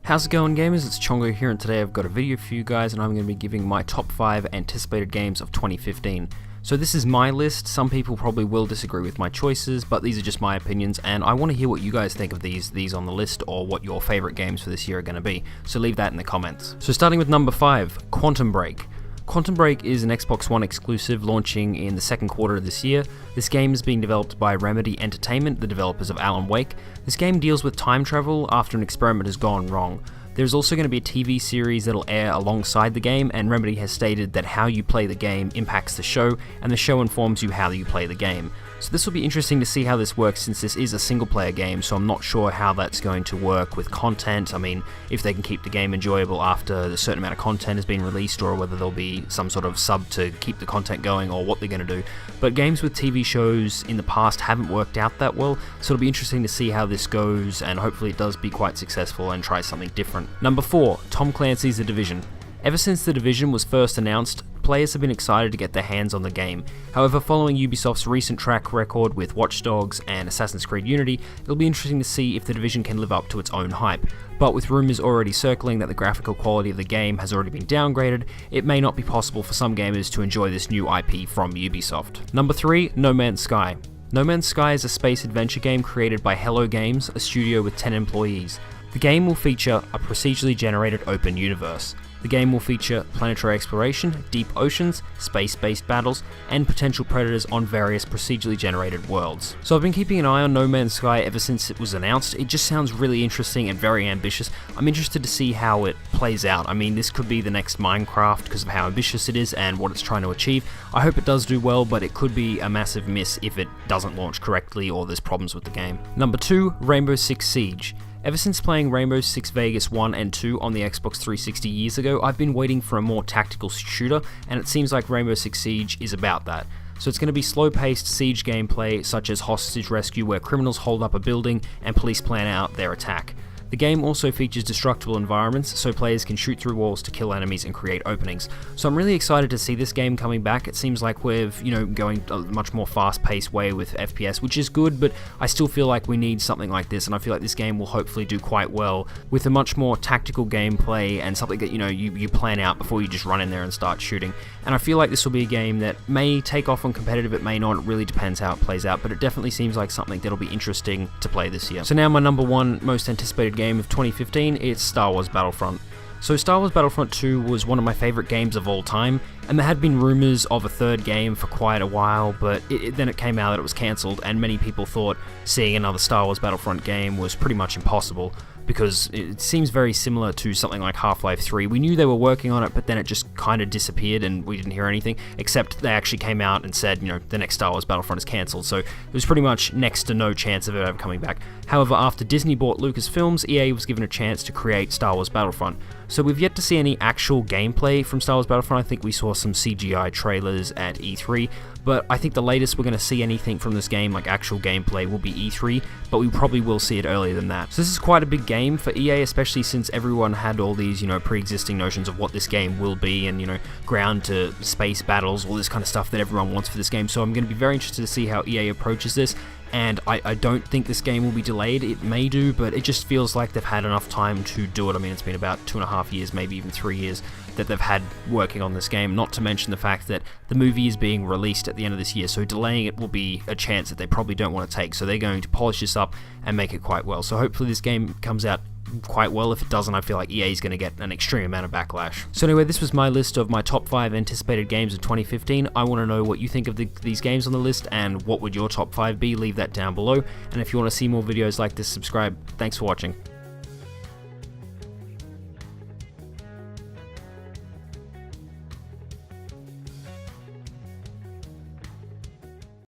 How's it going, gamers? It's Chongo here, and today I've got a video for you guys, and I'm going to be giving my top 5 anticipated games of 2015. So this is my list. Some people probably will disagree with my choices, but these are just my opinions, and I want to hear what you guys think of these on the list, or what your favorite games for this year are going to be. So leave that in the comments. So starting with number 5, Quantum Break. Quantum Break is an Xbox One exclusive launching in the second quarter of this year. This game is being developed by Remedy Entertainment, the developers of Alan Wake. This game deals with time travel after an experiment has gone wrong. There's also going to be a TV series that'll air alongside the game, and Remedy has stated that how you play the game impacts the show, and the show informs you how you play the game. So this will be interesting to see how this works, since this is a single player game, so I'm not sure how that's going to work with content. I mean, if they can keep the game enjoyable after a certain amount of content has been released, or whether there'll be some sort of sub to keep the content going, or what they're going to do. But games with TV shows in the past haven't worked out that well, so it'll be interesting to see how this goes, and hopefully it does be quite successful and try something different. Number 4, Tom Clancy's The Division. Ever since The Division was first announced, players have been excited to get their hands on the game. However, following Ubisoft's recent track record with Watch Dogs and Assassin's Creed Unity, it'll be interesting to see if The Division can live up to its own hype. But with rumours already circling that the graphical quality of the game has already been downgraded, it may not be possible for some gamers to enjoy this new IP from Ubisoft. Number 3, No Man's Sky. No Man's Sky is a space adventure game created by Hello Games, a studio with 10 employees. The game will feature a procedurally generated open universe. The game will feature planetary exploration, deep oceans, space-based battles, and potential predators on various procedurally generated worlds. So I've been keeping an eye on No Man's Sky ever since it was announced. It just sounds really interesting and very ambitious. I'm interested to see how it plays out. I mean, this could be the next Minecraft because of how ambitious it is and what it's trying to achieve. I hope it does do well, but it could be a massive miss if it doesn't launch correctly or there's problems with the game. Number 2, Rainbow Six Siege. Ever since playing Rainbow Six Vegas 1 and 2 on the Xbox 360 years ago, I've been waiting for a more tactical shooter, and it seems like Rainbow Six Siege is about that. So it's going to be slow-paced siege gameplay, such as hostage rescue, where criminals hold up a building and police plan out their attack. The game also features destructible environments, so players can shoot through walls to kill enemies and create openings. So I'm really excited to see this game coming back. It seems like we're, going a much more fast-paced way with FPS, which is good, but I still feel like we need something like this, and I feel like this game will hopefully do quite well with a much more tactical gameplay and something that, you plan out before you just run in there and start shooting. And I feel like this will be a game that may take off on competitive, it may not, it really depends how it plays out, but it definitely seems like something that'll be interesting to play this year. So now my number 1 most anticipated game of 2015, it's Star Wars Battlefront. So Star Wars Battlefront 2 was one of my favorite games of all time, and there had been rumors of a third game for quite a while, but then it came out that it was cancelled, and many people thought seeing another Star Wars Battlefront game was pretty much impossible, because it seems very similar to something like Half-Life 3. We knew they were working on it, but then it just kind of disappeared and we didn't hear anything, except they actually came out and said, the next Star Wars Battlefront is cancelled, so there was pretty much next to no chance of it ever coming back. However, after Disney bought Lucasfilms, EA was given a chance to create Star Wars Battlefront. So we've yet to see any actual gameplay from Star Wars Battlefront. I think we saw some CGI trailers at E3, but I think the latest we're going to see anything from this game, like actual gameplay, will be E3, but we probably will see it earlier than that. So this is quite a big game for EA, especially since everyone had all these, pre-existing notions of what this game will be, and, ground to space battles, all this kind of stuff that everyone wants for this game. So I'm going to be very interested to see how EA approaches this, and I don't think this game will be delayed. It may do, but it just feels like they've had enough time to do it. I mean, it's been about 2.5 years, maybe even 3 years, that they've had working on this game, not to mention the fact that the movie is being released at the end of this year, so delaying it will be a chance that they probably don't want to take, so they're going to polish this up and make it quite well. So hopefully this game comes out quite well. If it doesn't, I feel like EA is going to get an extreme amount of backlash. So anyway, this was my list of my top 5 anticipated games of 2015. I want to know what you think of these games on the list, and what would your top 5 be? Leave that down below, and if you want to see more videos like this, subscribe. Thanks for watching.